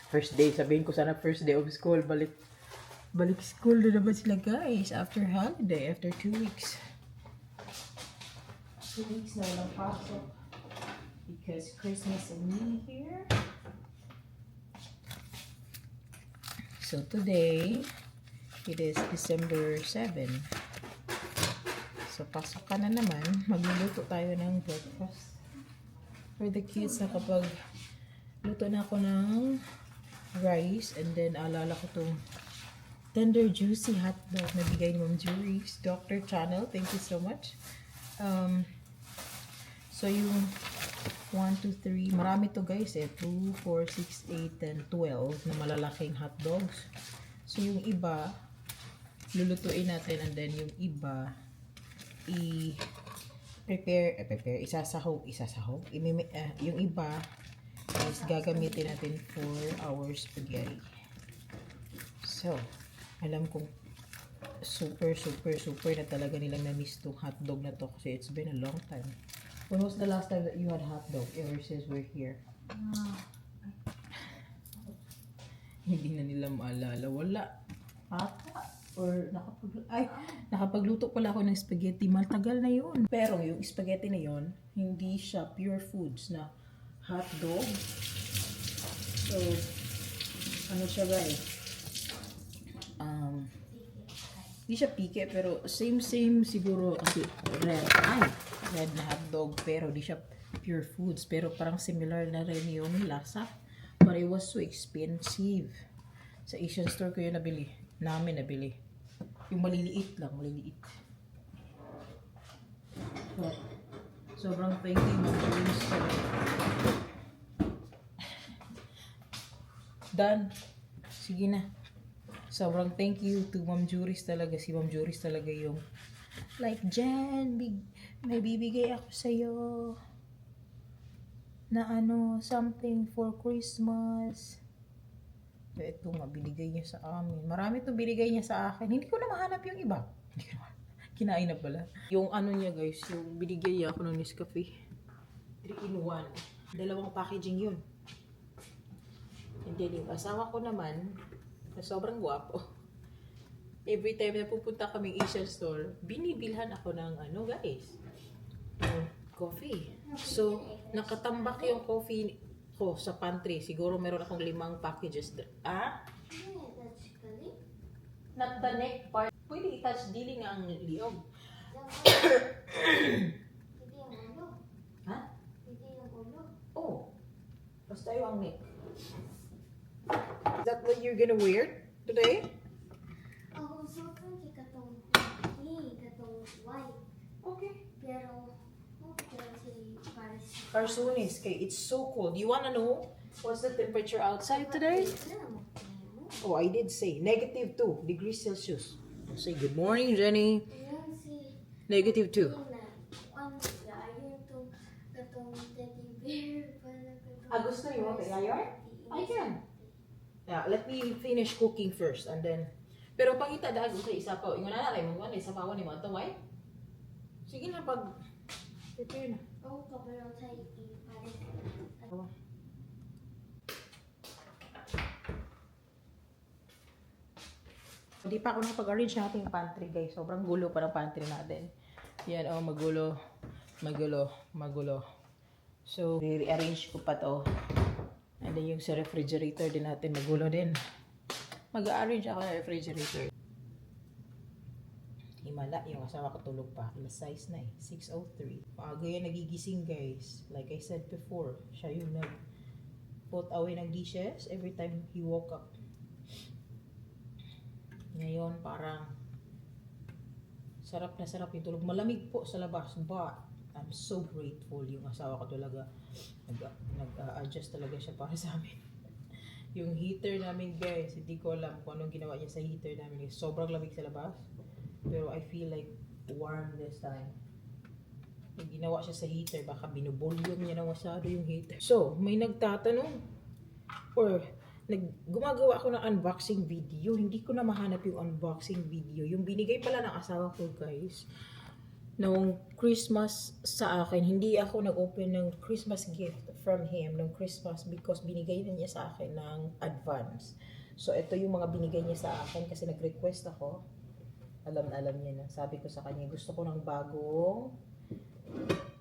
First day, sabihin ko sana first day of school, balik school na naman sila guys after holiday, after 2 weeks. 2 weeks na walang pasok because Christmas and New Year. So today, it is December 7. So pasok ka na naman, magluluto tayo ng breakfast for the kids na kapag luto na ako ng rice and then alala ko itong tender juicy hotdog na bigay ni Ma'am Jury's Doctor Channel. Thank you so much. So yung 1, 2, 3, marami to guys 2, 4, 6, 8, and 12 na malalaking hotdogs. So yung iba lulutuin natin and then yung iba prepare isasahog yung iba is gagamitin natin for our spaghetti. So alam kong super na talaga nilang na-miss tong hotdog na to kasi it's been a long time. When was the last time that you had hotdog ever since we're here? Hindi na nila maalala. Wala. Ata. Or nakapagluto pala ako ng spaghetti. Matagal na yun. Pero yung spaghetti na yun, hindi siya pure foods na hotdog. So, ano siya guys? Hindi siya pike pero same siguro kasi red na hotdog pero di siya pure foods pero parang similar na rin yung lasa but it was so expensive. Sa Asian store ko yun nabili yung maliliit. But, sobrang thank you done. Sige na. Sobrang thank you to Ma'am Jury's talaga. Si Ma'am Jury's talaga yung like, Jen, may bibigay ako sa'yo na something for Christmas. Ito nga, binigay niya sa amin. Marami itong binigay niya sa akin. Hindi ko na mahanap yung iba. Kinain na pala. Yung niya guys, yung binigay niya ako ng Nescafe. 3-in-1. Dalawang packaging yun. And then yung asawa ko naman, na sobrang gwapo. Every time na pupunta kaming Asian store, binibilhan ako ng guys, coffee. So, nakatambak yung coffee ko sa pantry. Siguro meron akong 5 packages. Not the neck part. Pwede i-touch dili nga ang liog. Ha? Oh. Basta yung neck. Is that what you're gonna wear today? Okay. Carsones, okay, it's so cold. You wanna know what's the temperature outside today? Oh, I did say -2 degrees Celsius. Say good morning, Jenny. -2. Gusto niyo kaya I can. Yeah, let me finish cooking first and then. Pero pangita dago sa isa pa. Ingon na kay mo sa pawan ni mo to, why? Sige na pag prepare na. Hindi pa ako nakapag-arrange ng ating pantry guys. Sobrang gulo pa ng pantry natin. Yan magulo. So, re-arrange ko pa to. And then yung sa refrigerator din natin magulo din. Mag-arrange ako ng refrigerator. Himala, yung asawa ko tulog pa. Alas 6 na 6:03. Maaga yan nagigising guys. Like I said before, siya yung nag-put away ng dishes every time he woke up. Ngayon parang sarap na sarap yung tulog. Malamig po sa labas but I'm so grateful yung asawa ko talaga. Nag-adjust talaga siya para sa amin. Yung heater namin guys, hindi ko alam kung anong ginawa niya sa heater namin. Sobrang lamig sa labas. Pero I feel like warm this time. May ginawa siya sa heater. Baka binubulyong niya na masyado yung heater. So, may nagtatanong or gumagawa ako ng unboxing video. Hindi ko na mahanap yung unboxing video. Yung binigay pala ng asawa ko, guys. Noong Christmas sa akin, hindi ako nag-open ng Christmas gift from him nung Christmas because binigay na niya sa akin ng advance. So, ito yung mga binigay niya sa akin kasi nag-request ako. Alam na alam niya na. Sabi ko sa kanya, gusto ko ng bagong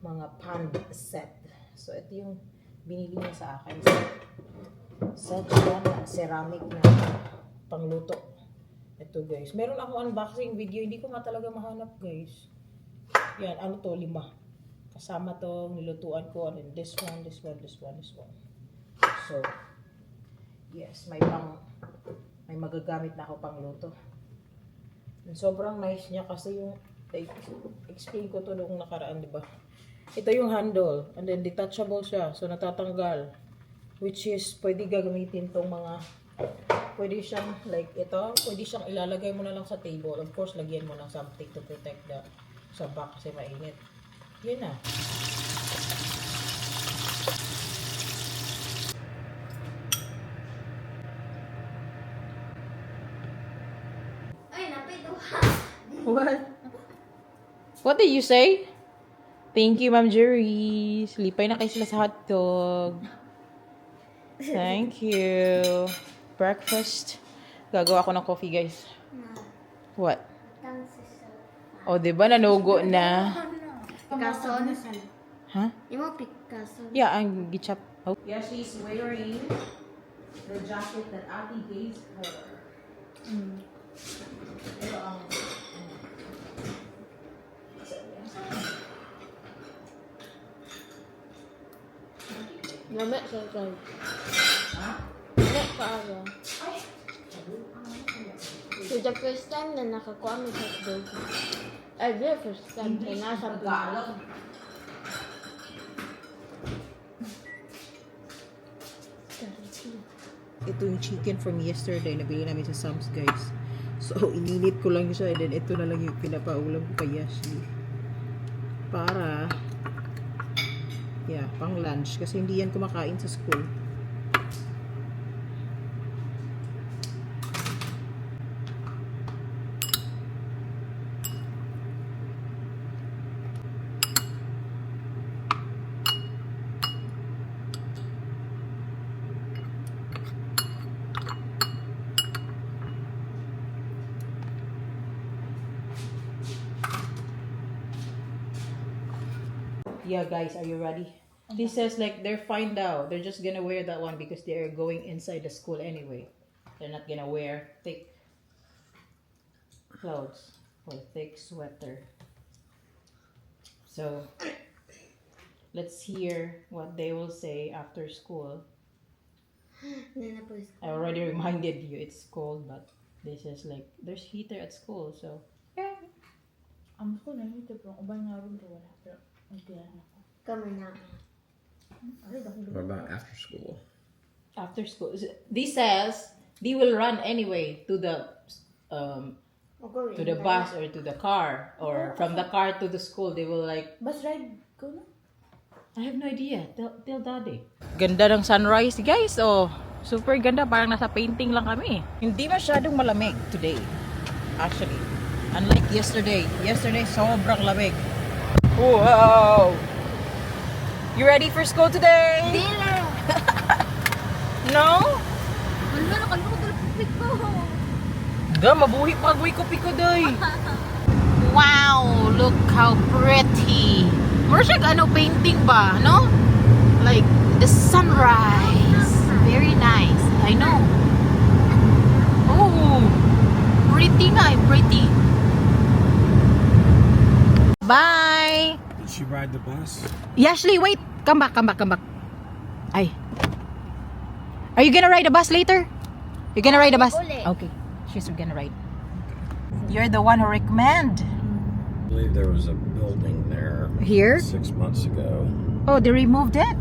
mga pan set. So, ito yung binili niya sa akin. Sa ceramic na pangluto. Ito, guys. Meron akong unboxing video. Hindi ko nga talaga mahanap, guys. Yan, ano to? 5. Kasama to, nilutuan ko. And then this one. So, yes, may magagamit na ako pang luto. And sobrang nice niya kasi yung, explain ko to noong nakaraan, di ba? Ito yung handle. And then detachable siya. So, natatanggal. Which is, pwede gagamitin tong mga, pwede siyang, like ito, pwede siyang ilalagay mo na lang sa table. Of course, lagyan mo ng something to protect sa back kasi mainit. Yun na. Ay, napito. What? What did you say? Thank you, Ma'am Jerry. Lipay na kayo sila sa hotdog. Thank you. Breakfast. Gagawa ako ng coffee, guys. What? O, diba? Nanugo na. Picasso. Huh? Yung mga Picasso. Yeah, ang gichap. Oh. Yeah, she's wearing the jacket that Ate gave her. Ito ang... Lamit sa side. Lamit sa araw. So, the first time na nakakuha mo sa hotdog. Ay, the first time na nasa Tagalog. Ito yung chicken from yesterday. Nabili namin sa Sam's, guys. So, ininit ko lang siya. And then, ito na lang yung pinapaulam ko kay Ashley. Para, yeah, pang lunch. Kasi hindi yan kumakain sa school. Yeah, guys, are you ready? This says like they're fine now. They're just gonna wear that one because they're going inside the school anyway. They're not gonna wear thick clothes or thick sweater. So let's hear what they will say after school. I already reminded you it's cold, but this is like there's heater at school, so yeah. Ang ko na ito po, ubay nga rin ko wala. Pero, ang tiyan ako. Kami na. What about after school? After school, this says they will run anyway to the bus or to the car, or from the car to the school. They will like. Bus ride ko na. I have no idea. Tell daddy. Ganda ng sunrise, guys. Oh, super ganda. Parang nasa painting lang kami. Hindi masyadong malamig today. Actually. Unlike yesterday. Yesterday, sobrang lamig. Wow! You ready for school today? Dila! No? Wala, nakalukot na pipik ko. Da, mabuhi pa ang ko day. Wow! Look how pretty. More siya ano, painting ba, no? Like, the sunrise. Very nice. I know. Oh! Pretty nga, pretty. Bye! Did she ride the bus? Ashley, wait! Come back. Ay. Are you gonna ride the bus later? You're gonna ride the bus? Okay. She's gonna ride. You're the one who recommend. I believe there was a building there Here? 6 months ago. Oh, they removed it?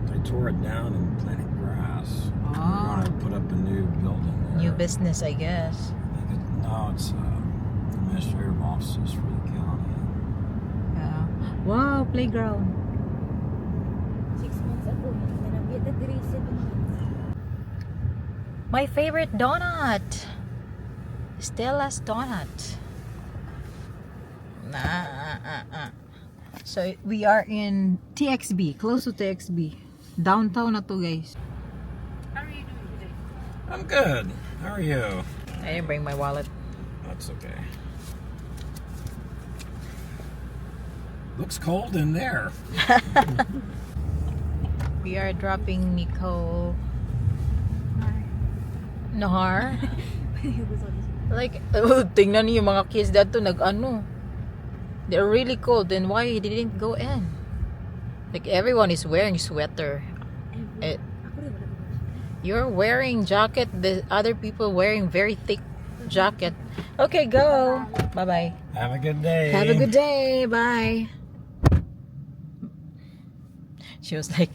They tore it down and planted grass. Oh. They're going to put up a new building there. New business, I guess. No, it's administrative offices for the county. Yeah. Wow, playground. 6 months ago, nanabiyat na diri 7 months. My favorite donut. Stella's donut. So we are in TXB, close to TXB. Downtown na to, guys. How are you doing today? I'm good. How are you? I didn't bring my wallet. That's okay. Looks cold in there. We are dropping Nicole. Nahar? Like, tingnan niyo yung mga kids dito nag-ano. They're really cold. Then why he didn't go in? Like, everyone is wearing sweater. You're wearing jacket. The other people wearing very thick jacket. Okay, go. Bye-bye. Have a good day. Have a good day. Bye. She was like,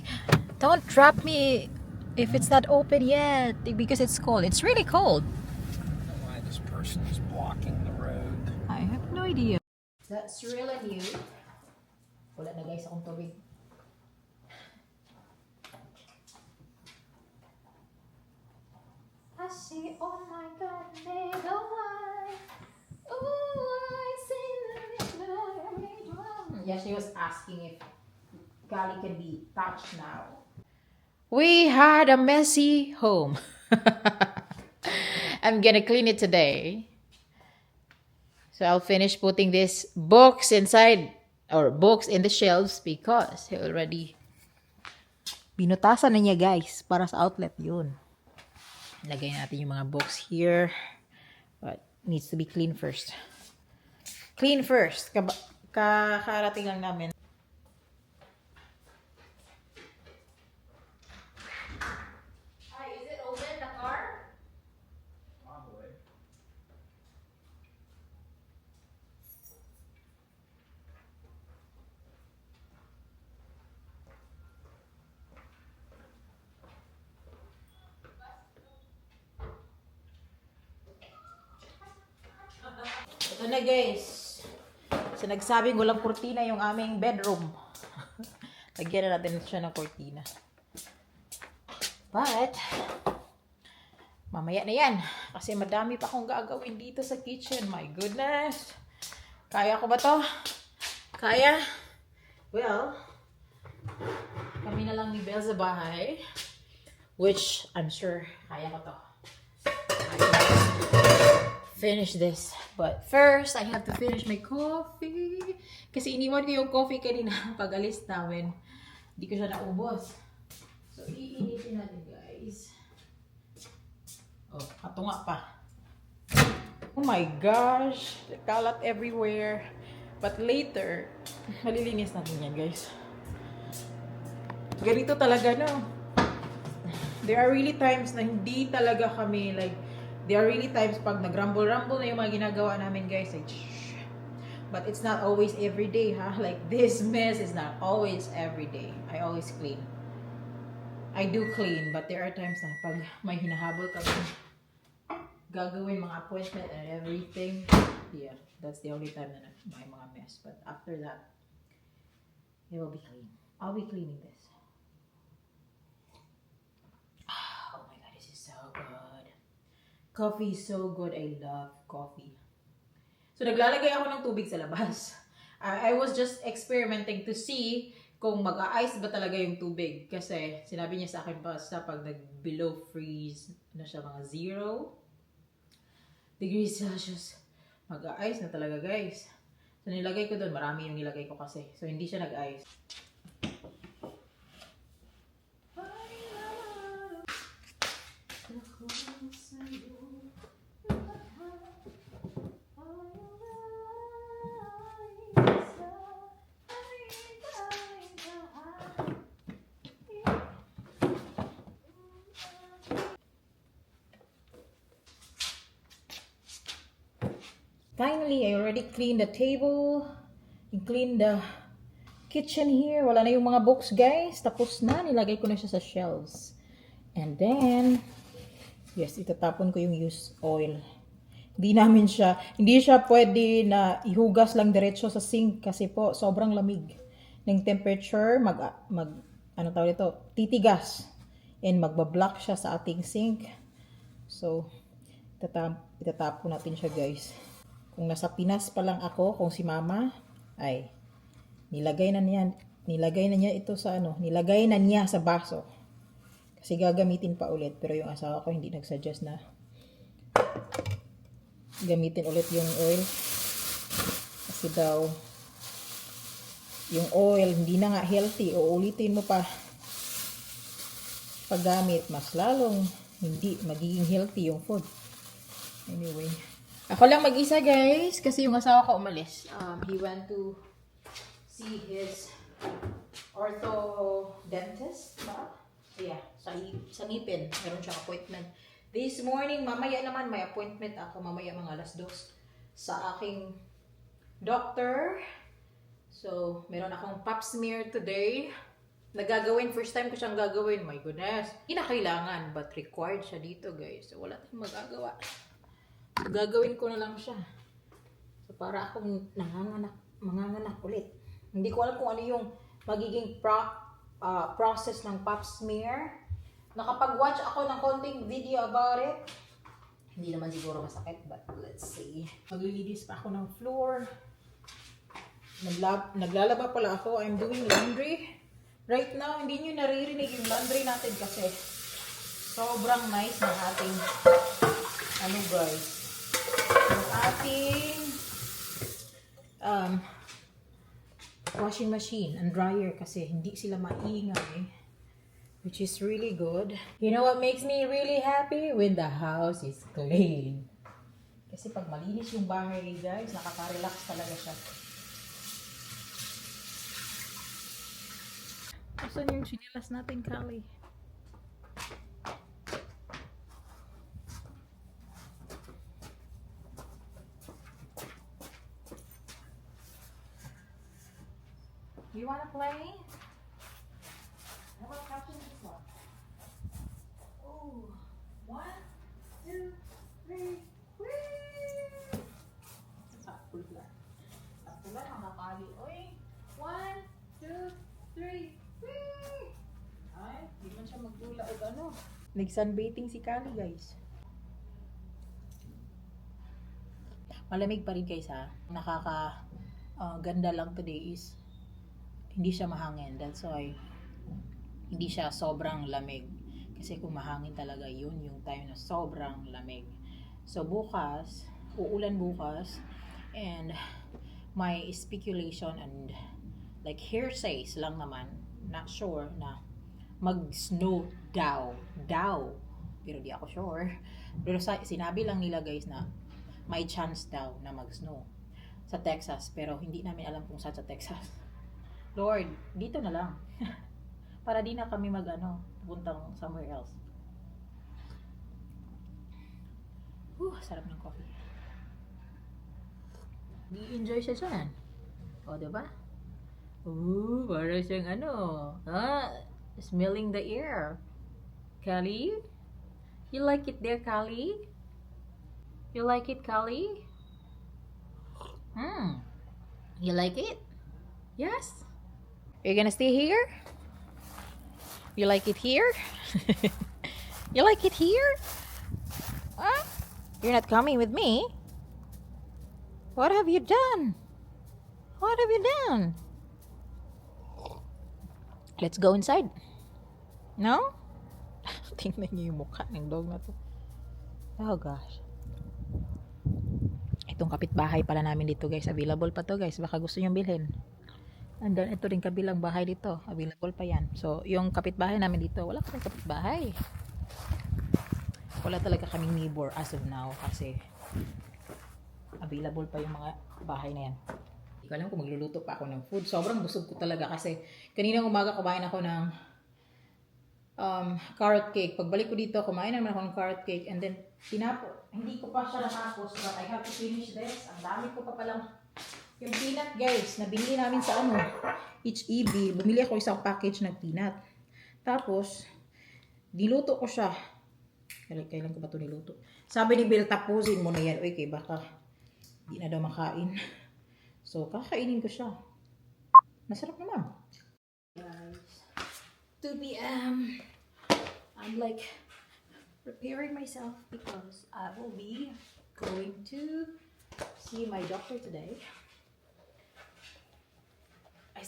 don't drop me if it's not open yet because it's cold. It's really cold. I don't know why this person is blocking the road. I have no idea. That's really new. Wala na guys akong tubig. I see, oh my God, made a wine. Ooh, I see the. Yeah, she was asking if Gali can be touched now. We had a messy home. I'm gonna clean it today. So I'll finish putting these books inside or books in the shelves because he already binutasan na niya guys para sa outlet yun. Lagay natin yung mga books here. But needs to be clean first. Clean first. Kakarating lang namin. Hi, is it open the car? Ito na guys. So nagsabing walang kurtina yung aming bedroom. Lagyan na natin siya ng kurtina. But, mamaya na yan. Kasi madami pa akong gagawin dito sa kitchen. My goodness. Kaya ko ba to? Kaya? Well, kami na lang ni Belle sa bahay. Which, I'm sure, kaya ko to. I can finish this. But first, I have to finish my coffee. Kasi iniwan ko yung coffee kanina pag alis namin. Hindi ko siya naubos. So, iinitin natin, guys. Oh, katunga pa. Oh my gosh. Kalat everywhere. But later, malilinis natin yan, guys. Ganito talaga, no? There are really times na hindi talaga kami, like, there are really times pag nag-rumble-rumble na yung mga ginagawa namin, guys, like, shh. But it's not always every day, ha? Like, this mess is not always every day. I always clean. I do clean, but there are times na pag may hinahabol kami gagawin mga appointment and everything, yeah, that's the only time na may mga mess. But after that, it will be clean. I'll be cleaning this. Oh my God, this is so good. Coffee is so good. I love coffee. So, naglalagay ako ng tubig sa labas. I was just experimenting to see kung mag-a-ice ba talaga yung tubig. Kasi, sinabi niya sa akin basta pag nag-below freeze, na siya mga 0 degrees Celsius, mag-a-ice na talaga, guys. So, nilagay ko doon. Marami yung nilagay ko kasi. So, hindi siya nag-ice. Finally, I already cleaned the table. I cleaned the kitchen here. Wala na yung mga books, guys. Tapos na. Nilagay ko na siya sa shelves. And then, yes, itatapon ko yung used oil. Hindi siya pwede na ihugas lang diretso sa sink kasi po sobrang lamig. ng temperature, ano tawag ito, titigas. And magbablock siya sa ating sink. So, itatapo natin siya guys. Kung nasa Pinas pa lang ako, kung si mama, ay, nilagay na niya ito sa nilagay na niya sa baso. Kasi gagamitin pa ulit. Pero yung asawa ko hindi nagsuggest na gamitin ulit yung oil. Kasi daw, yung oil, hindi na nga healthy. O ulitin mo pa paggamit, mas lalong hindi magiging healthy yung food. Anyway. Ako lang mag-isa guys. Kasi yung asawa ko umalis. He went to see his orthodontist ba? Yeah, sa ngipin. Meron siyang appointment. This morning, mamaya naman may appointment ako. Mamaya mga 2:00 sa aking doctor. So, meron akong pap smear today. Nagagawin, first time ko siyang gagawin. My goodness. Hindi na kailangan, but required siya dito, guys. So, wala tayong magagawa. Gagawin ko na lang siya. So, para akong manganganak ulit. Hindi ko alam kung ano yung magiging process ng pap smear. Nakapag-watch ako ng konting video about it. Hindi naman siguro masakit, but let's see. Maglilinis pa ako ng floor. Naglalaba pala ako. I'm doing laundry. Right now, hindi nyo naririnig yung laundry natin kasi sobrang nice ng ating guys. Yung ating washing machine and dryer kasi hindi sila maingay. Which is really good. You know what makes me really happy? When the house is clean. Kasi pag malinis yung bahay, guys, nakaka-relax talaga siya. Saan yung sinilas natin, Kali? You wanna play? How about catching this one? Oh, 1, 2, 3, whee! Sakto lang. Sakto lang, mga Kali. Oy, 1, 2, 3, whee! Ay, di man siya magdula o ano. Nag-sunbathing si Kali, guys. Malamig pa rin guys ha. Ganda lang today is hindi siya mahangin. That's why hindi siya sobrang lamig. Kasi kung mahangin talaga yun yung time na sobrang lamig. So bukas, uulan bukas, and my speculation and like hearsays lang naman, not sure na mag-snow daw. Pero di ako sure. Pero sinabi lang nila guys na may chance daw na mag-snow sa Texas. Pero hindi namin alam kung saan sa Texas. Lord, dito na lang. Para di na kami puntang somewhere else. Sarap ng coffee. Di-enjoy siya dyan. O, diba? Para siyang smelling the air. Kali? You like it there, Kali? You like it, Kali? You like it? Yes? You're gonna stay here? You like it here? You like it here? Huh? You're not coming with me? What have you done? What have you done? Let's go inside. No? Tingnan niyo yung mukha ng dog na to. Oh gosh. Itong kapitbahay pala namin dito guys. Available pa to guys. Baka gusto nyo bilhin. And then ito rin kabilang bahay dito. Available pa yan. So yung kapitbahay namin dito. Wala kaming kapitbahay. Wala talaga kaming neighbor as of now. Kasi available pa yung mga bahay na yan. Hindi ko alam kung magluluto pa ako ng food. Sobrang busog ko talaga kasi kaninang umaga kumain ako ng carrot cake. Pagbalik ko dito, kumain naman ako ng carrot cake. And then, hindi ko pa siya natapos. But I have to finish this. Ang dami ko pa palang yung peanut guys, na binili namin sa HEB. Bumili ako isang package ng peanut. Tapos, diluto ko siya. Kailan ko ba ito niluto? Sabi ni Bill, tapusin mo na yan. Okay, baka di na daw makain. So, kakainin ko siya. Masarap naman. Guys, 2 p.m. I'm like preparing myself because I will be going to see my doctor today. I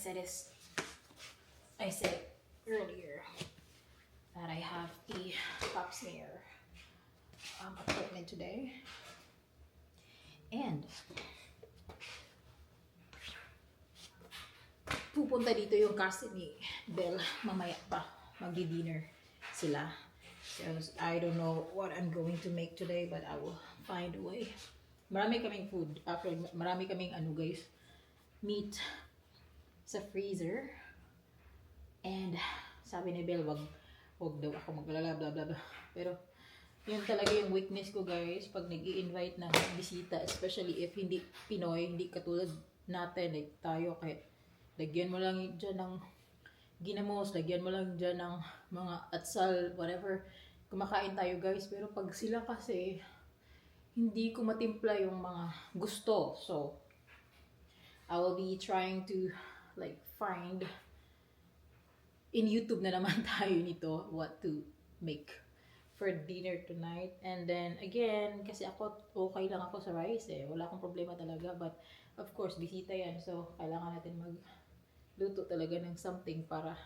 said earlier that I have the pap smear appointment today. And pupunta dito yung cousin ni Belle mamaya pa. Magdi-dinner sila. So, I don't know what I'm going to make today, but I will find a way. Marami kaming food. Marami kaming guys, meat sa freezer. And sabi ni Belle, wag daw ako maglala, blah blah blah. Pero yun talaga yung weakness ko, guys, pag nag-i-invite ng bisita, especially if hindi Pinoy, hindi katulad natin, like tayo, kahit lagyan mo lang dyan ng ginamos, lagyan mo lang dyan ng mga atsal, whatever, kumakain tayo, guys. Pero pag sila kasi, hindi ko matimpla yung mga gusto. So, I will be trying to like find in YouTube na naman tayo nito what to make for dinner tonight. And then again, kasi ako okay lang ako sa rice wala akong problema talaga, but of course bisita yan, so kailangan natin magluto talaga ng something para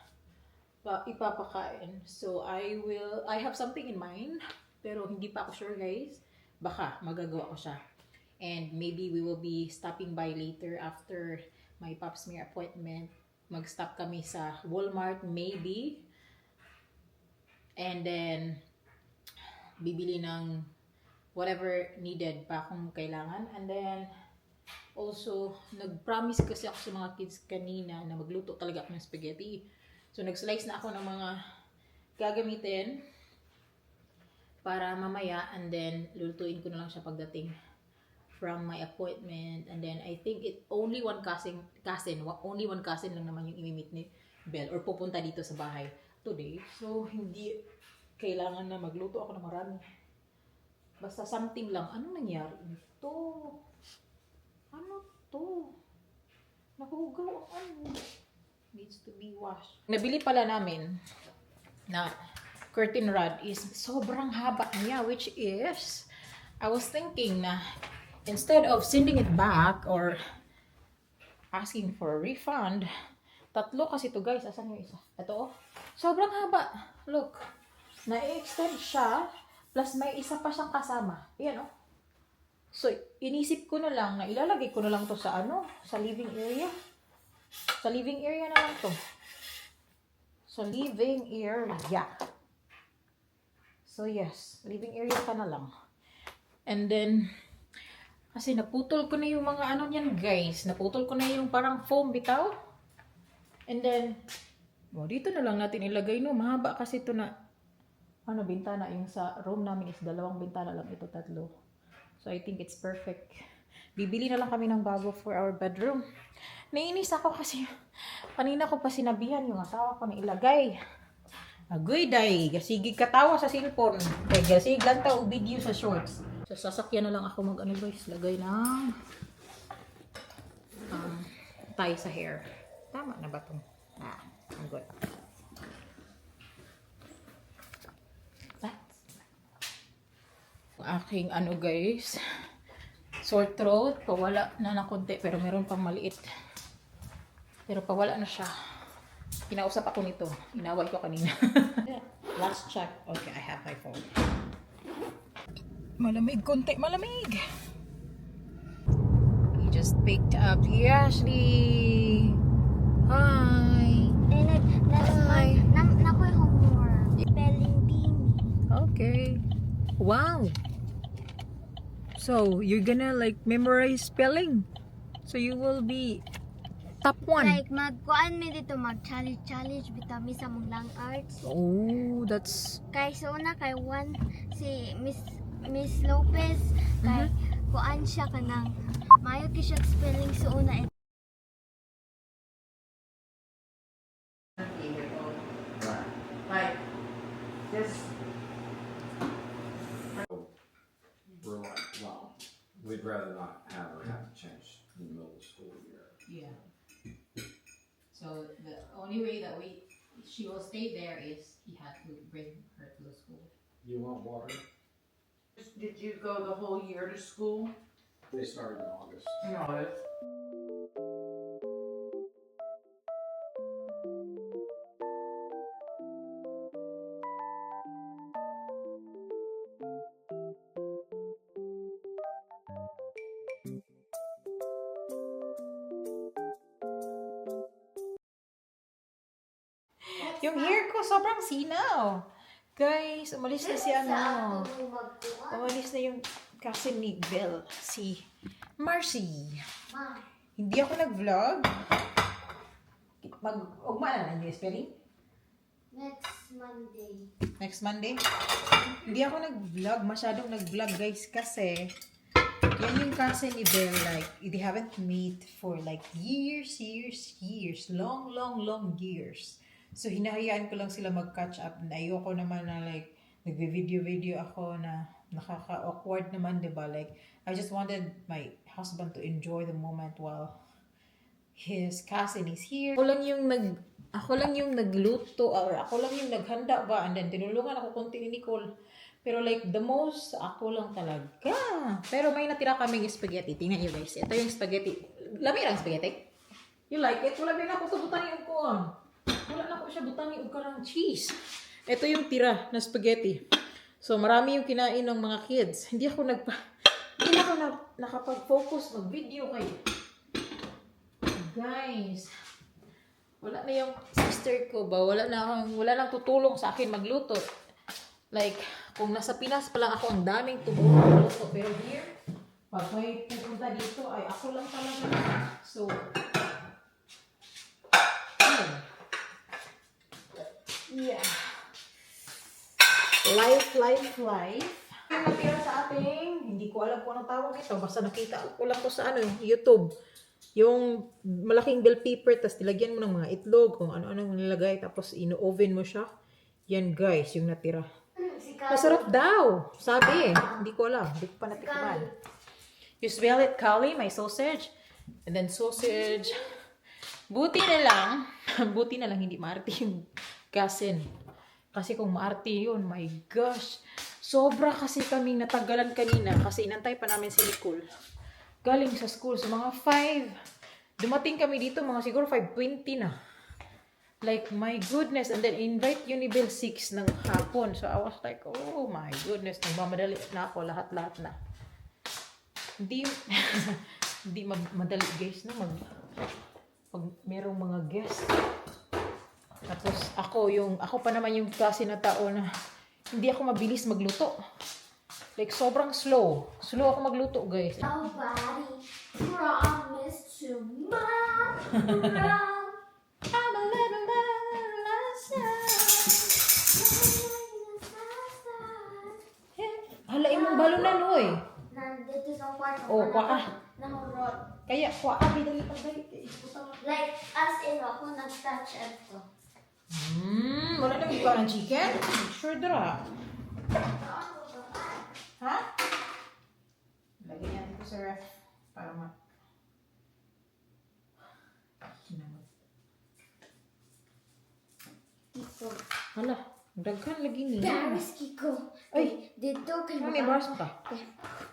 ipapakain. So I have something in mind, pero hindi pa ako sure, guys. Baka magagawa ko siya, and maybe we will be stopping by later after my pap smear appointment. Mag-stop kami sa Walmart maybe, and then bibili ng whatever needed pa kung kailangan. And then also, nag-promise kasi ako sa mga kids kanina na magluto talaga ako ng spaghetti. So nag-slice na ako ng mga gagamitin para mamaya, and then lulutuin ko na lang siya pagdating from my appointment. And then I think only one cousin lang naman yung imimit ni Belle or pupunta dito sa bahay today. So hindi kailangan na magluto ako ng marami. Basta something lang. Anong nangyari ito? Ano to? Nahugaw ang needs to be washed. Nabili pala namin na curtain rod is sobrang haba niya, which is I was thinking na instead of sending it back or asking for a refund, tatlo kasi to, guys. Asan yung isa? Ito, oh. Sobrang haba. Look. Na-extend siya, plus may isa pa siyang kasama. Ayan, oh. So, inisip ko na lang na ilalagay ko na lang to sa sa living area. Sa living area na lang to. Sa living area. So, yes. Living area ka na lang. And then, kasi naputol ko na yung mga niyan, guys. Naputol ko na yung parang foam bitaw. And then, dito na lang natin ilagay, no. Mahaba kasi ito na bintana. Yung sa room namin is 2 bintana lang, ito 3. So I think it's perfect. Bibili na lang kami ng bago for our bedroom. Naiinis ako kasi kanina ko pa sinabihan yung asawa ko na ilagay. Agoy day, gasigig katawa sa cellphone. Gasig lang ta video sa shorts. So sasakyan na lang ako guys, lagay ng tie sa hair. Tama na ba 'tong? I'm good. Aking guys, sore throat, pawala na ng konti, pero meron pang maliit, pero pawala na siya. Kinausap ako nito, inaway ko kanina. Last check. Okay, I have my phone. Malamig konti, malamig. We just picked up Ashley. Hi. Hi. Nakoy homework. Spelling bee. Okay. Wow. So, you're gonna like memorize spelling. So, you will be top 1. Like, magkuan mi dito, mag-challenge bitami sa mong lang arts. Oh, that's... Kay sa una, kay si Miss Lopez, kay kuan siya kanang, mayo ki siya spelling sa una. Like, just... We're like, well, we'd rather not have her have to change in the middle of the school year. Yeah. So the only way that she will stay there is he had to bring her to the school. You want water? Did you go the whole year to school? They started in August. No. Yung hair ko sobrang sinaw. Guys, umalis na si ano. Umalis na yung cousin ni Belle, si Marcy. Hindi ako nag-vlog. Ugma na lang yung spelling. Next Monday. Next Monday. Hindi ako nag-vlog, masyadong nag-vlog guys kasi yan yung cousin ni Belle, like, they haven't meet for like years. Long years. So, hinahayaan ko lang sila mag-catch up. Na ayoko naman na like, nagbe-video ako na nakaka-awkward naman, diba? Like, I just wanted my husband to enjoy the moment while his cousin is here. Ako lang yung nagluto or ako lang yung naghanda ba, and then tinulungan ako konti ni Nicole. Pero like, the most, ako lang talaga. Pero may natira kaming spaghetti. Tingnan nyo guys. Ito yung spaghetti. Lami lang spaghetti. You like it? Wala din ako ito butani yung kuwan. Wala na ako siya butani yung karang cheese. Ito yung tira na spaghetti. So, marami yung kinain ng mga kids. Hindi ako nakapag-focus mag-video kayo. Guys, wala na yung sister ko ba? Wala nang tutulong sa akin magluto. Like, kung nasa Pinas pa lang ako, ang daming tumulong magluto. Pero here, pag may pupunta dito, ay ako lang talaga. So, yeah. Life. Yung natira sa ating, hindi ko alam kung anong tawag ito. Basta nakita ko lang to sa YouTube. Yung malaking bell pepper, tapos nilagyan mo ng mga itlog, kung ano-ano nilagay, tapos ino-oven mo siya. Yan guys, yung natira. Masarap daw, sabi. Hindi ko alam, hindi ko pa natikman. You smell it, Kali, my sausage. And then sausage. Buti na lang hindi maarte yung cousin. Kasi kung maarte yun, my gosh. Sobra kasi kaming natagalan kanina kasi inantay pa namin si Nicole. Galing sa school, so mga 5. Dumating kami dito, mga siguro 5:20 na. Like, my goodness. And then, invite yun ni Bill 6 ng hapon. So, I was like, oh my goodness. Nagmamadali na ako, lahat-lahat na. Hindi madali guys, no? Pag merong mga guests. Tapos, ako pa naman yung kasi na tao na hindi ako mabilis magluto. Like, sobrang slow. Slow ako magluto, guys. Nobody promised tomorrow. I'm a little halain mong balunan, oy. Nandito sa kwarto. Oh, kwa. Nahurot. Kaya, kwa, bidali pagdali. Like, as in, ako nag-touch ito. Wala nang ikaw ng chicken? Sure, dra. Ha? Lagyan natin ko sa ref para Ito. Hala, daghan lagi niya. Paris, Kiko. Ay, dito kay may bars pa.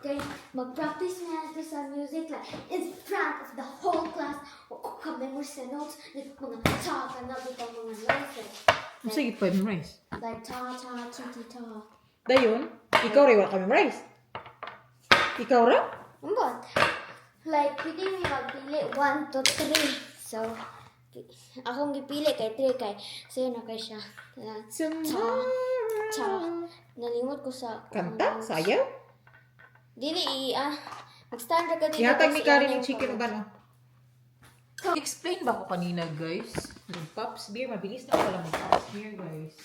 kay mag-practice nga ito sa music like in front of the whole class. O kami mo sa notes. Like, mga ta ka na bitaw mga notes. Sige pa, memorize. Like ta, ti, ta. Dayon, ikaw rin wala ka memorize. Ikaw rin? Umbot. Like, pwede mo magpili 1 to 3. So, akong gipili kay 3 kay sa'yo na kay siya. Ta. Nalimot ko sa... Kanta? Sayaw? Dili, mag-stand ka dito. Ihatag ni tapos Karen iyan yung chicken o gano'n. Explain ba ko kanina, guys? Yung Pops Beer, mabilis na pala mag-Pops Beer, guys.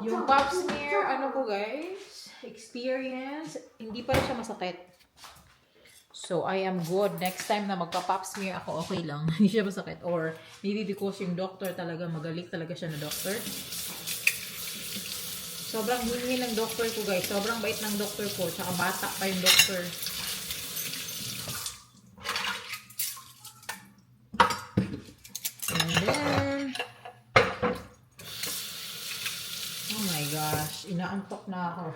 Yung Pops Beer, ano po, guys? Experience, hindi pa rin siya masakit. So, I am good. Next time na magpa-pop smear ako, okay lang. Hindi siya masakit. Or, maybe because yung doctor talaga, magaling talaga siya na doctor. Sobrang hingin ng doctor ko, guys. Sobrang bait ng doctor ko. Tsaka bata pa yung doctor. gosh, inaantok na ako.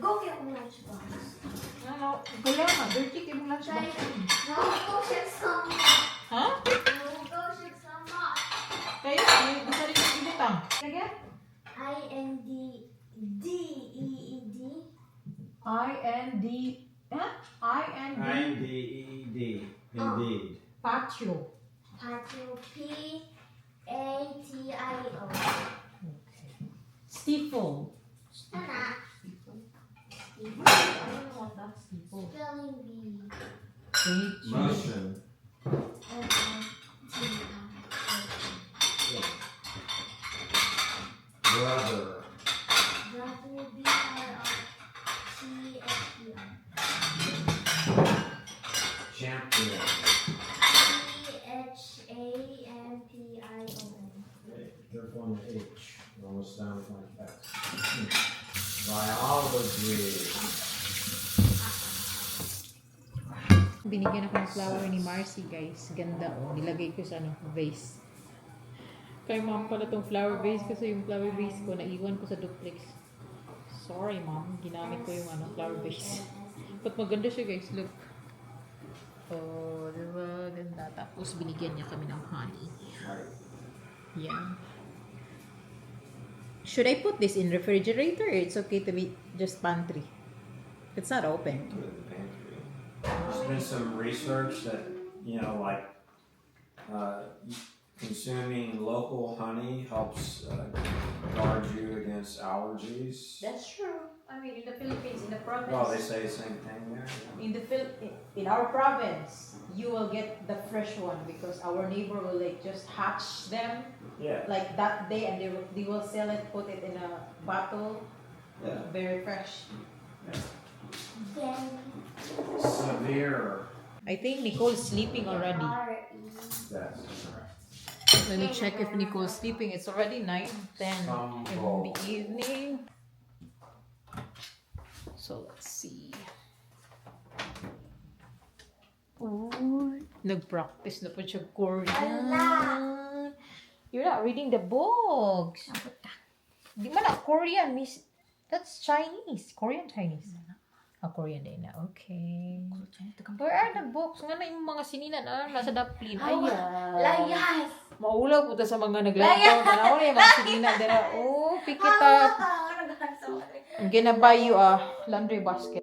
Go get a lunchbox. Ano, kaya nga, dirty kayo mong lunch Try, box. no, go check some. Ha? No, go check some more. Kaya, di sa rin yung binutang. Again? I-N-D-D-E-E-D. I-N-D, huh? I-N-D, I-D-E-D. Indeed. patio. Patio. P-A-T-I-O. Okay. Steeple. Anak. I don't know what that's steeple. Spelling bee. Mushroom. Brother. Brother, B-R-R-T-H-E-R. Champion. C-H-A-M-P-I-O-N. Careful on the H. It almost sounds like that. Biology. Binigyan ako ng flower ni Marcy, guys. Ganda, oh. Nilagay ko sa vase. Kay mom pala tong flower vase kasi yung flower vase ko naiwan ko sa duplex. Sorry, mom. Ginamit ko yung flower vase. But maganda siya, guys. Look. Oh, diba? Ganda. Tapos binigyan niya kami ng honey. Yeah. Should I put this in refrigerator or it's okay to be just pantry? It's not open. Put it in the pantry. There's been some research that, like consuming local honey helps guard you against allergies. That's true. I mean, in the Philippines, in the province. Well, they say the same thing there. In our province, you will get the fresh one because our neighbor will just hatch them Yeah. like that day and they will sell it, put it in a bottle, Yeah. very fresh. Then Severe. I think Nicole's sleeping already. R-E. That's correct. Let me check if Nicole's sleeping. It's already 9:10 in the evening. So let's see. Ooh, nag-practice na po siya Korean. You're not reading the books. Di man na Korean, miss. That's Chinese. Korean Chinese. Korean din na. Okay. Where are the books? Nga na yung mga sininan nasa daplin. Layas. Maulaw po ta sa mga naglalaro. Tanaw na yung mga sininan. Oh, pick it up. I'm gonna buy you a laundry basket.